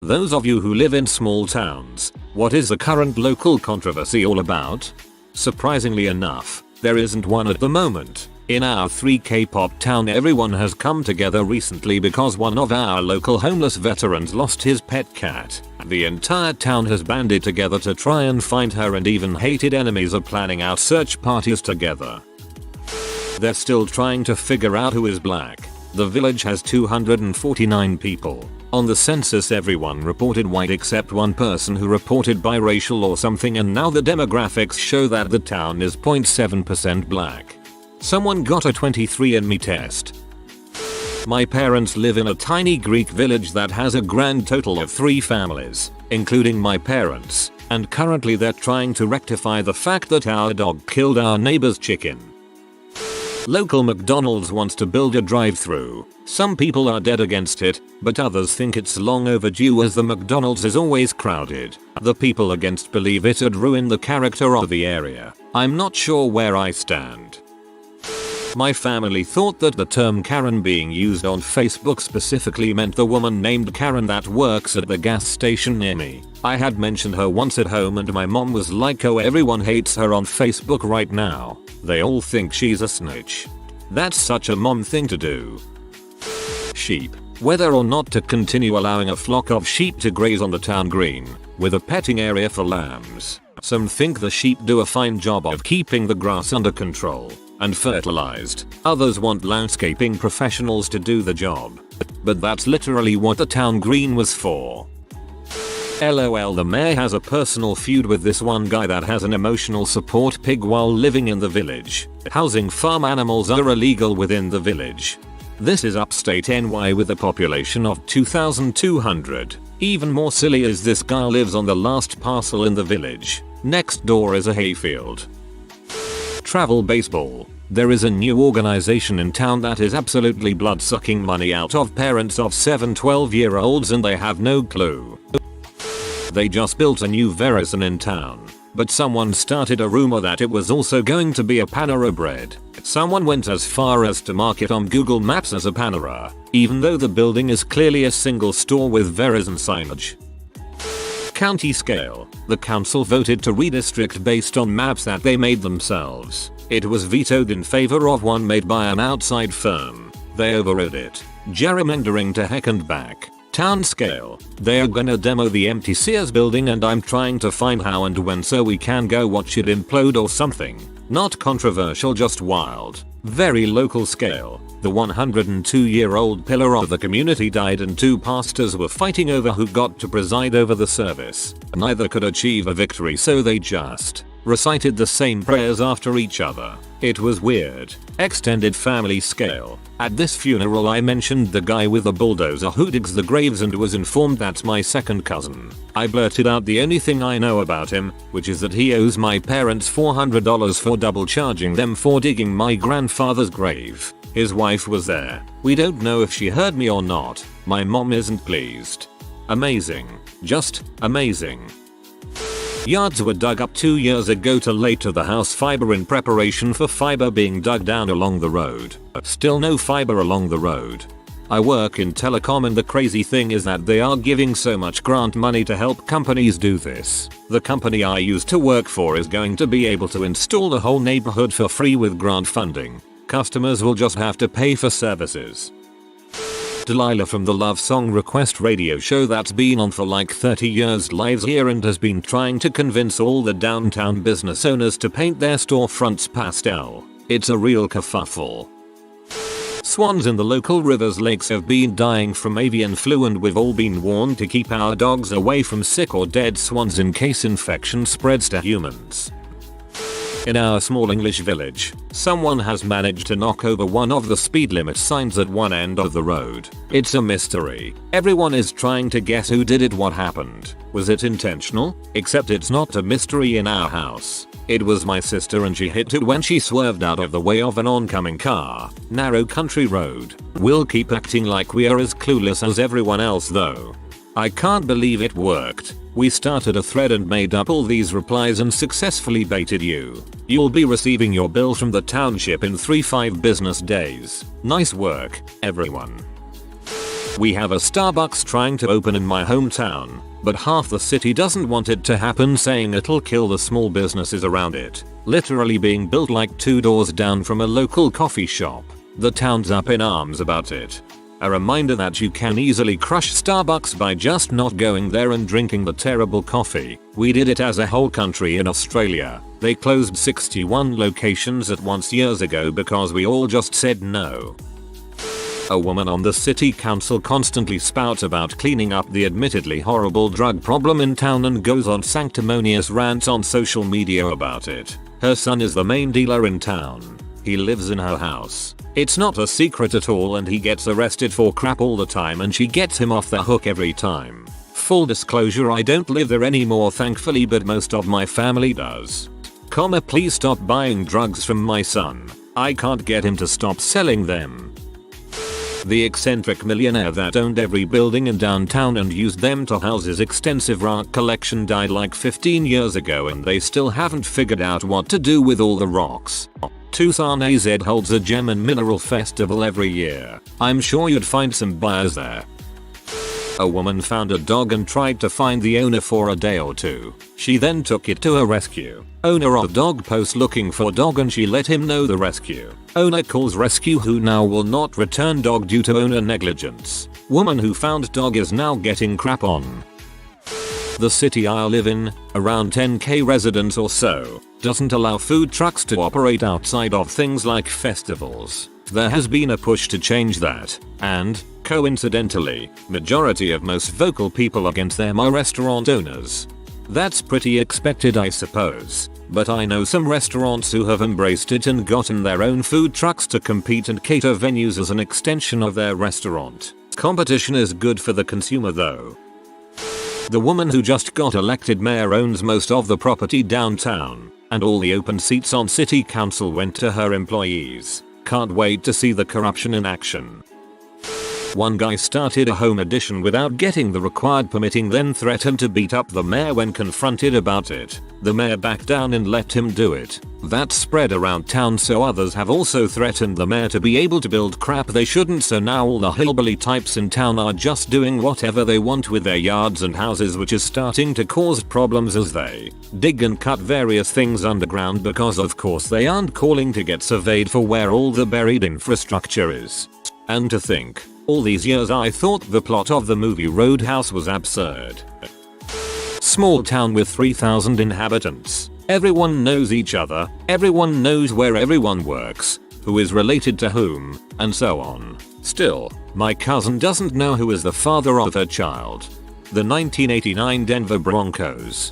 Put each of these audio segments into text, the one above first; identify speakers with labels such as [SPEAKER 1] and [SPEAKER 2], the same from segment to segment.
[SPEAKER 1] Those of you who live in small towns, what is the current local controversy all about? Surprisingly enough, there isn't one at the moment. In our 3K pop town, everyone has come together recently because one of our local homeless veterans lost his pet cat. The entire town has banded together to try and find her, and even hated enemies are planning out search parties together. They're still trying to figure out who is black. The village has 249 people. On the census everyone reported white except one person who reported biracial or something, and now the demographics show that the town is 0.7% black. Someone got a 23andMe test. My parents live in a tiny Greek village that has a grand total of 3 families, including my parents, and currently they're trying to rectify the fact that our dog killed our neighbor's chicken. Local McDonald's wants to build a drive-through. Some people are dead against it, but others think it's long overdue as the McDonald's is always crowded. The people against believe it'd ruin the character of the area. I'm not sure where I stand. My family thought that the term Karen being used on Facebook specifically meant the woman named Karen that works at the gas station near me. I had mentioned her once at home and my mom was like, oh, everyone hates her on Facebook right now. They all think she's a snitch. That's such a mom thing to do. Sheep. Whether or not to continue allowing a flock of sheep to graze on the town green, with a petting area for lambs. Some think the sheep do a fine job of keeping the grass under control and fertilized. Others want landscaping professionals to do the job. But that's literally what the town green was for. LOL, the mayor has a personal feud with this one guy that has an emotional support pig while living in the village. Housing farm animals are illegal within the village. This is upstate NY with a population of 2,200. Even more silly is this guy lives on the last parcel in the village. Next door is a hayfield. Travel baseball. There is a new organization in town that is absolutely blood-sucking money out of parents of 7-12-year-olds and they have no clue. They just built a new Verizon in town, but someone started a rumor that it was also going to be a Panera Bread. Someone went as far as to mark it on Google Maps as a Panera, even though the building is clearly a single store with Verizon signage. County scale. The council voted to redistrict based on maps that they made themselves. It was vetoed in favor of one made by an outside firm. They overrode it. Gerrymandering to heck and back. Town scale. They are gonna demo the empty Sears building and I'm trying to find how and when so we can go watch it implode or something. Not controversial, just wild. Very local scale. The 102-year-old pillar of the community died and 2 pastors were fighting over who got to preside over the service. Neither could achieve a victory, so they just recited the same prayers after each other. It was weird. Extended family scale. At this funeral I mentioned the guy with the bulldozer who digs the graves and was informed that's my second cousin. I blurted out the only thing I know about him, which is that he owes my parents $400 for double charging them for digging my grandfather's grave. His wife was there. We don't know if she heard me or not. My mom isn't pleased. Amazing. Just amazing. Yards were dug up 2 years ago to lay to the house fiber in preparation for fiber being dug down along the road. Still no fiber along the road. I work in telecom and the crazy thing is that they are giving so much grant money to help companies do this. The company I used to work for is going to be able to install the whole neighborhood for free with grant funding. Customers will just have to pay for services. Delilah from the Love Song Request radio show that's been on for like 30 years lives here and has been trying to convince all the downtown business owners to paint their storefronts pastel. It's a real kerfuffle. Swans in the local rivers lakes have been dying from avian flu and we've all been warned to keep our dogs away from sick or dead swans in case infection spreads to humans. In our small English village, someone has managed to knock over one of the speed limit signs at one end of the road. It's a mystery. Everyone is trying to guess who did it, what happened. Was it intentional? Except it's not a mystery in our house. It was my sister and she hit it when she swerved out of the way of an oncoming car. Narrow country road. We'll keep acting like we are as clueless as everyone else though. I can't believe it worked. We started a thread and made up all these replies and successfully baited you. You'll be receiving your bill from the township in 3-5 business days. Nice work, everyone. We have a Starbucks trying to open in my hometown, but half the city doesn't want it to happen, saying it'll kill the small businesses around it. Literally being built like 2 doors down from a local coffee shop. The town's up in arms about it. A reminder that you can easily crush Starbucks by just not going there and drinking the terrible coffee. We did it as a whole country in Australia. They closed 61 locations at once years ago because we all just said no. A woman on the city council constantly spouts about cleaning up the admittedly horrible drug problem in town and goes on sanctimonious rants on social media about it. Her son is the main dealer in town. He lives in her house. It's not a secret at all, and he gets arrested for crap all the time, and she gets him off the hook every time. Full disclosure, I don't live there anymore thankfully, but most of my family does. Please stop buying drugs from my son. I can't get him to stop selling them. The eccentric millionaire that owned every building in downtown and used them to house his extensive rock collection died like 15 years ago, and they still haven't figured out what to do with all the rocks. Tucson, AZ holds a gem and mineral festival every year. I'm sure you'd find some buyers there. A woman found a dog and tried to find the owner for a day or two. She then took it to a rescue. Owner of dog posts looking for dog, and she let him know the rescue. Owner calls rescue, who now will not return dog due to owner negligence. Woman who found dog is now getting crap on. The city I live in, around 10k residents or so, doesn't allow food trucks to operate outside of things like festivals. There has been a push to change that, and, coincidentally, majority of most vocal people against them are restaurant owners. That's pretty expected, I suppose, but I know some restaurants who have embraced it and gotten their own food trucks to compete and cater venues as an extension of their restaurant. Competition is good for the consumer though. The woman who just got elected mayor owns most of the property downtown, and all the open seats on city council went to her employees. Can't wait to see the corruption in action. One guy started a home addition without getting the required permitting, then threatened to beat up the mayor when confronted about it. The mayor backed down and let him do it. That spread around town, so others have also threatened the mayor to be able to build crap they shouldn't, so now all the hillbilly types in town are just doing whatever they want with their yards and houses, which is starting to cause problems as they dig and cut various things underground, because of course they aren't calling to get surveyed for where all the buried infrastructure is. And to think, all these years I thought the plot of the movie Roadhouse was absurd. Small town with 3,000 inhabitants. Everyone knows each other, everyone knows where everyone works, who is related to whom, and so on. Still, my cousin doesn't know who is the father of her child. The 1989 Denver Broncos.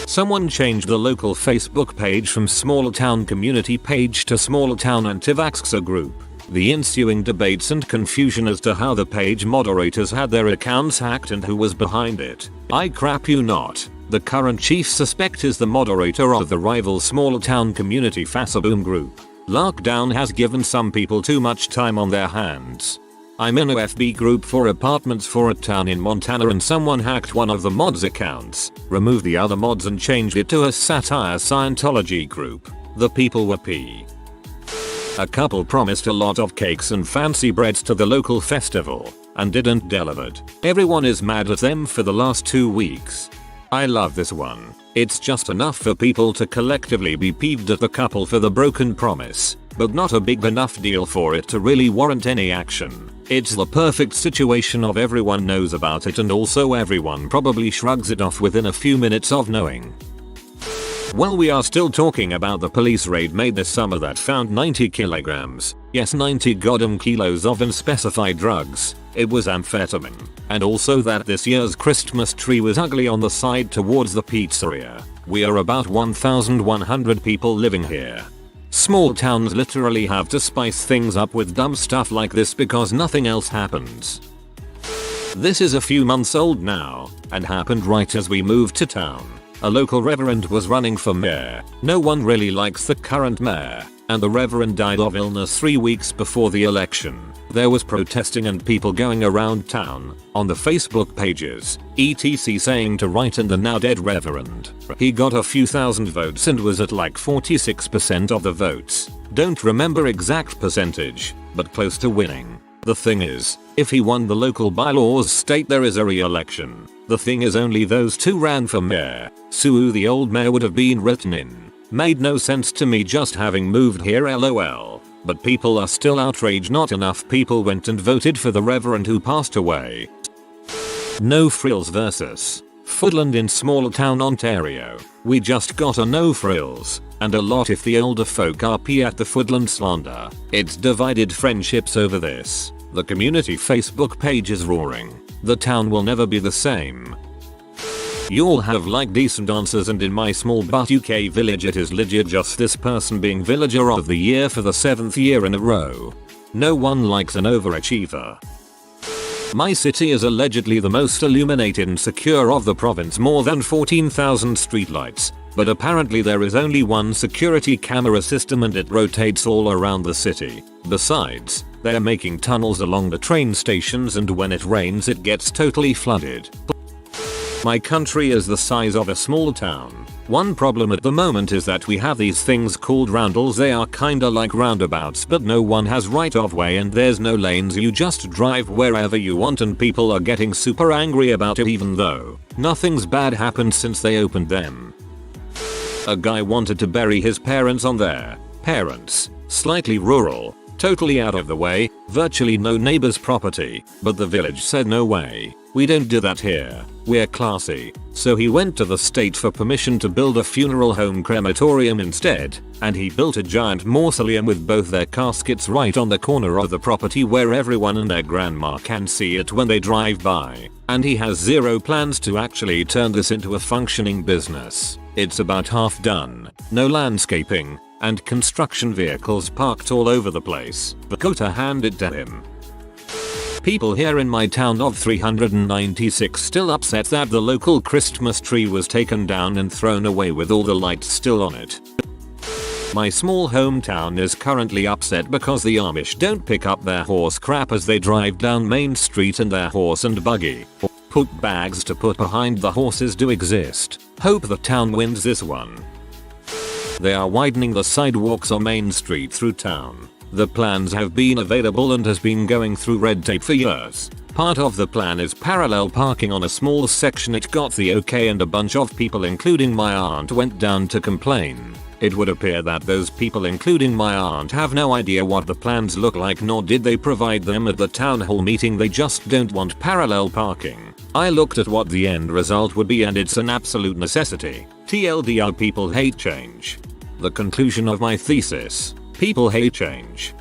[SPEAKER 1] Someone changed the local Facebook page from Small Town Community page to Small Town Anti-Vaxxer group. The ensuing debates and confusion as to how the page moderators had their accounts hacked and who was behind it. I crap you not. The current chief suspect is the moderator of the rival Small Town Community Fasaboom group. Lockdown has given some people too much time on their hands. I'm in a FB group for apartments for a town in Montana, and someone hacked one of the mods' accounts, removed the other mods and changed it to a satire Scientology group. The people were p. A couple promised a lot of cakes and fancy breads to the local festival, and didn't deliver. Everyone is mad at them for the last 2 weeks. I love this one. It's just enough for people to collectively be peeved at the couple for the broken promise, but not a big enough deal for it to really warrant any action. It's the perfect situation of everyone knows about it, and also everyone probably shrugs it off within a few minutes of knowing. Well, we are still talking about the police raid made this summer that found 90 kilograms, yes 90 goddamn kilos of unspecified drugs. It was amphetamine. And also that this year's Christmas tree was ugly on the side towards the pizzeria. We are about 1,100 people living here. Small towns literally have to spice things up with dumb stuff like this because nothing else happens. This is a few months old now, and happened right as we moved to town. A local reverend was running for mayor. No one really likes the current mayor, and the reverend died of illness 3 weeks before the election. There was protesting and people going around town, on the Facebook pages, etc, saying to write in the now dead reverend. He got a few thousand votes and was at like 46% of the votes. Don't remember exact percentage, but close to winning. The thing is, if he won, the local bylaws state there is a re-election. The thing is, only those two ran for mayor. So the old mayor would have been written in. Made no sense to me just having moved here, lol. But people are still outraged not enough people went and voted for the reverend who passed away. No frills versus Foodland in small town Ontario. We just got a no frills, and a lot if the older folk RP at the Foodland slander. It's divided friendships over this. The community Facebook page is roaring. The town will never be the same. You'll have like decent answers, and in my small but UK village it is legit just this person being villager of the year for the 7th year in a row. No one likes an overachiever. My city is allegedly the most illuminated and secure of the province, more than 14,000 streetlights, but apparently there is only one security camera system and it rotates all around the city. Besides, they're making tunnels along the train stations, and when it rains it gets totally flooded. My country is the size of a small town. One problem at the moment is that we have these things called roundels. They are kinda like roundabouts, but no one has right of way and there's no lanes. You just drive wherever you want, and people are getting super angry about it even though nothing's bad happened since they opened them. A guy wanted to bury his parents on their parents, slightly rural, totally out of the way, virtually no neighbor's property, but the village said no way. We don't do that here. We're classy. So he went to the state for permission to build a funeral home crematorium instead, and he built a giant mausoleum with both their caskets right on the corner of the property where everyone and their grandma can see it when they drive by. And he has zero plans to actually turn this into a functioning business. It's about half done. No landscaping, and construction vehicles parked all over the place. But gotta hand it to him. People here in my town of 396 still upset that the local Christmas tree was taken down and thrown away with all the lights still on it. My small hometown is currently upset because the Amish don't pick up their horse crap as they drive down Main Street, and their horse and buggy or put bags to put behind the horses do exist. Hope the town wins this one. They are widening the sidewalks on Main Street through town. The plans have been available and has been going through red tape for years. Part of the plan is parallel parking on a small section. It got the okay, and a bunch of people including my aunt went down to complain. It would appear that those people including my aunt have no idea what the plans look like, nor did they provide them at the town hall meeting. They just don't want parallel parking. I looked at what the end result would be and it's an absolute necessity. TLDR, people hate change. The conclusion of my thesis. People hate change.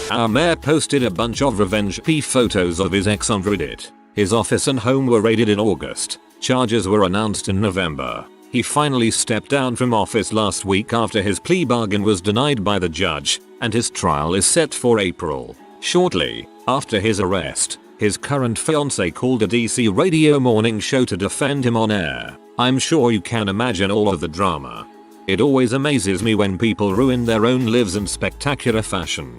[SPEAKER 1] Our mayor posted a bunch of revenge photos of his ex on Reddit. His office and home were raided in August. Charges were announced in November. He finally stepped down from office last week after his plea bargain was denied by the judge, and his trial is set for April. Shortly after his arrest, his current fiancée called a DC radio morning show to defend him on air. I'm sure you can imagine all of the drama. It always amazes me when people ruin their own lives in spectacular fashion.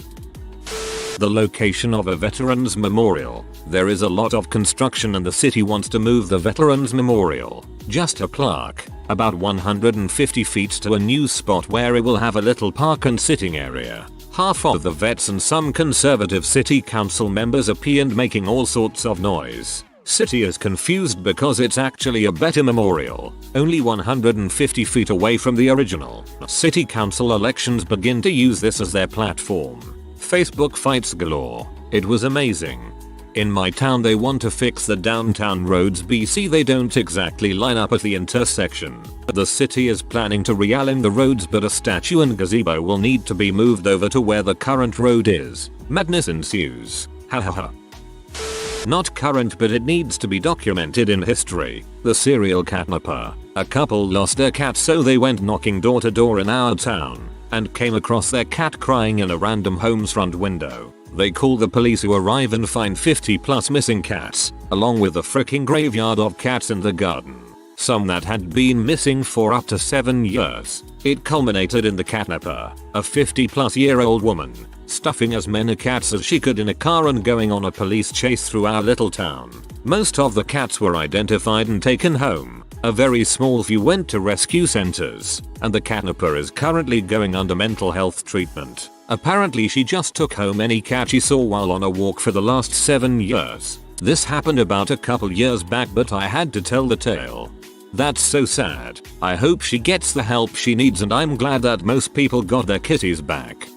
[SPEAKER 1] The location of a veterans memorial. There is a lot of construction and the city wants to move the veterans memorial, just a plaque, about 150 feet to a new spot where it will have a little park and sitting area. Half of the vets and some conservative city council members are and making all sorts of noise. City is confused because it's actually a better memorial, only 150 feet away from the original. City council elections begin to use this as their platform. Facebook fights galore. It was amazing. In my town they want to fix the downtown roads BC. They don't exactly line up at the intersection. The city is planning to realign the roads, but a statue and gazebo will need to be moved over to where the current road is. Madness ensues. Hahaha. Not current, but it needs to be documented in history. The serial catnapper. A couple lost their cat, so they went knocking door to door in our town and came across their cat crying in a random home's front window. They call the police, who arrive and find 50 plus missing cats, along with a freaking graveyard of cats in the garden. Some that had been missing for up to 7 years. It culminated in the catnapper, a 50 plus year old woman, stuffing as many cats as she could in a car and going on a police chase through our little town. Most of the cats were identified and taken home. A very small few went to rescue centers, and the catnapper is currently going under mental health treatment. Apparently she just took home any cat she saw while on a walk for the last 7 years. This happened about a couple years back, but I had to tell the tale. That's so sad. I hope she gets the help she needs, and I'm glad that most people got their kitties back.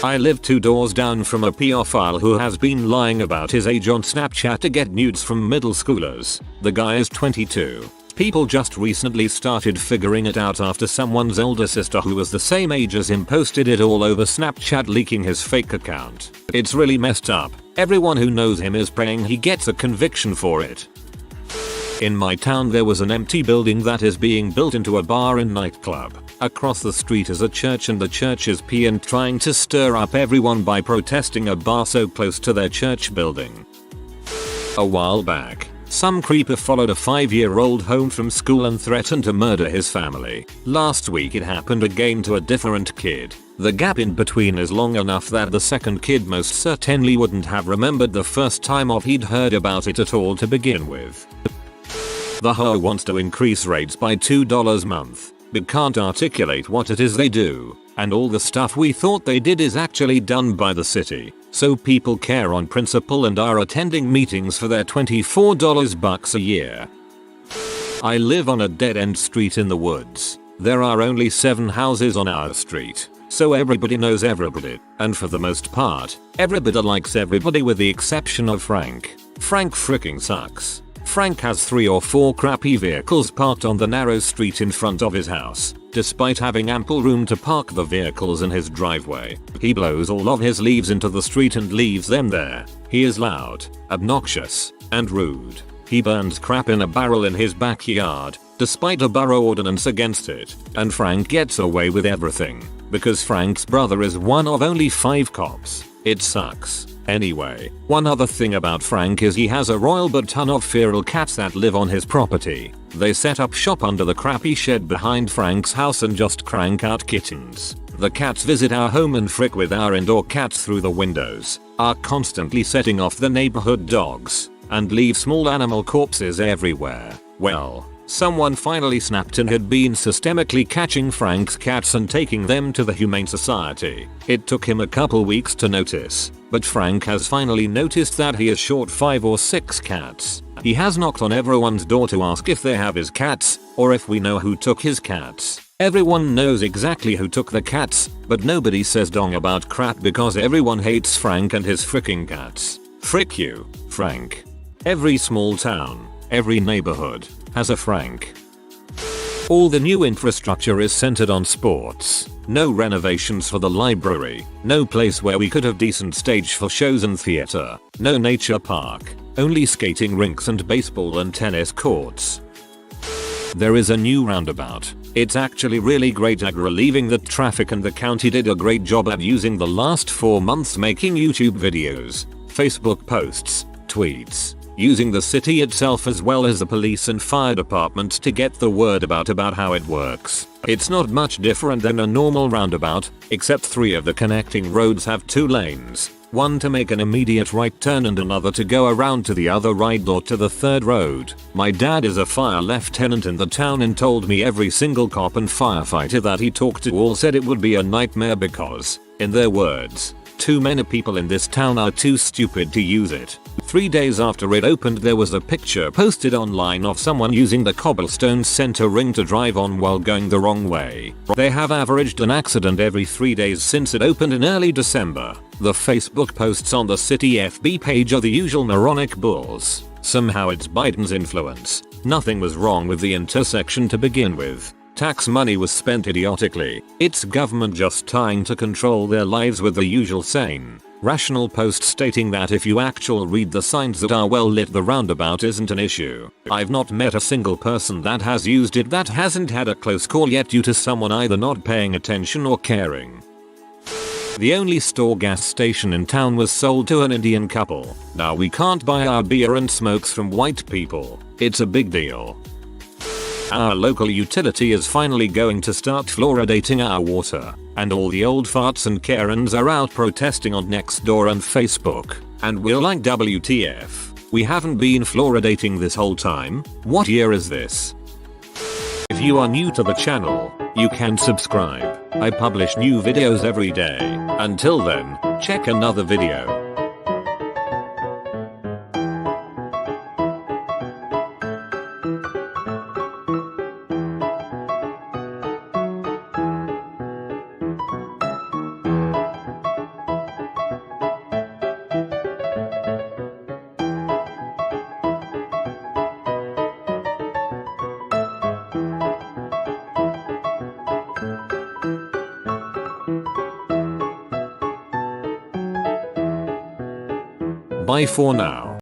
[SPEAKER 1] I live 2 doors down from a pedophile who has been lying about his age on Snapchat to get nudes from middle schoolers. The guy is 22. People just recently started figuring it out after someone's older sister who was the same age as him posted it all over Snapchat, leaking his fake account. It's really messed up. Everyone who knows him is praying he gets a conviction for it. In my town there was an empty building that is being built into a bar and nightclub. Across the street is a church, and the church is trying to stir up everyone by protesting a bar so close to their church building. A while back, some creeper followed a 5-year-old home from school and threatened to murder his family. Last week it happened again to a different kid. The gap in between is long enough that the second kid most certainly wouldn't have remembered the first time off he'd heard about it at all to begin with. The hoe wants to increase rates by $2 a month, but can't articulate what it is they do, and all the stuff we thought they did is actually done by the city. So people care on principle and are attending meetings for their $24 a year. I live on a dead-end street in the woods. There are only 7 houses on our street, so everybody knows everybody, and for the most part, everybody likes everybody with the exception of Frank. Frank fricking sucks. Frank has 3 or 4 crappy vehicles parked on the narrow street in front of his house. Despite having ample room to park the vehicles in his driveway, he blows all of his leaves into the street and leaves them there. He is loud, obnoxious, and rude. He burns crap in a barrel in his backyard, despite a borough ordinance against it, and Frank gets away with everything, because Frank's brother is one of only 5 cops. It sucks. Anyway, one other thing about Frank is he has a royal but ton of feral cats that live on his property. They set up shop under the crappy shed behind Frank's house and just crank out kittens. The cats visit our home and frick with our indoor cats through the windows, are constantly setting off the neighborhood dogs, and leave small animal corpses everywhere. Well, someone finally snapped and had been systemically catching Frank's cats and taking them to the Humane Society. It took him a couple weeks to notice, but Frank has finally noticed that he is short 5 or 6 cats. He has knocked on everyone's door to ask if they have his cats, or if we know who took his cats. Everyone knows exactly who took the cats, but nobody says dong about crap because everyone hates Frank and his fricking cats. Frick you, Frank. Every small town, every neighborhood, has a Frank. All the new infrastructure is centered on sports. No renovations for the library, no place where we could have decent stage for shows and theater, no nature park, only skating rinks and baseball and tennis courts. There is a new roundabout. It's actually really great at relieving the traffic, and the county did a great job at using the last 4 months making YouTube videos, Facebook posts, tweets, using the city itself as well as the police and fire departments to get the word about how it works. It's not much different than a normal roundabout, except 3 of the connecting roads have 2 lanes, one to make an immediate right turn and another to go around to the other right or to the 3rd road. My dad is a fire lieutenant in the town and told me every single cop and firefighter that he talked to all said it would be a nightmare because, in their words, too many people in this town are too stupid to use it. 3 days after it opened, there was a picture posted online of someone using the cobblestone center ring to drive on while going the wrong way. They have averaged an accident every 3 days since it opened in early December. The Facebook posts on the city FB page are the usual moronic bulls. Somehow it's Biden's influence. Nothing was wrong with the intersection to begin with. Tax money was spent idiotically. It's government just trying to control their lives with the usual sane, rational post stating that if you actually read the signs that are well lit, the roundabout isn't an issue. I've not met a single person that has used it that hasn't had a close call yet due to someone either not paying attention or caring. The only store gas station in town was sold to an Indian couple. Now we can't buy our beer and smokes from white people. It's a big deal. Our local utility is finally going to start fluoridating our water, and all the old farts and Karens are out protesting on Nextdoor and Facebook, and we're like WTF, we haven't been fluoridating this whole time? What year is this? If you are new to the channel, you can subscribe. I publish new videos every day. Until then, check another video. Bye for now.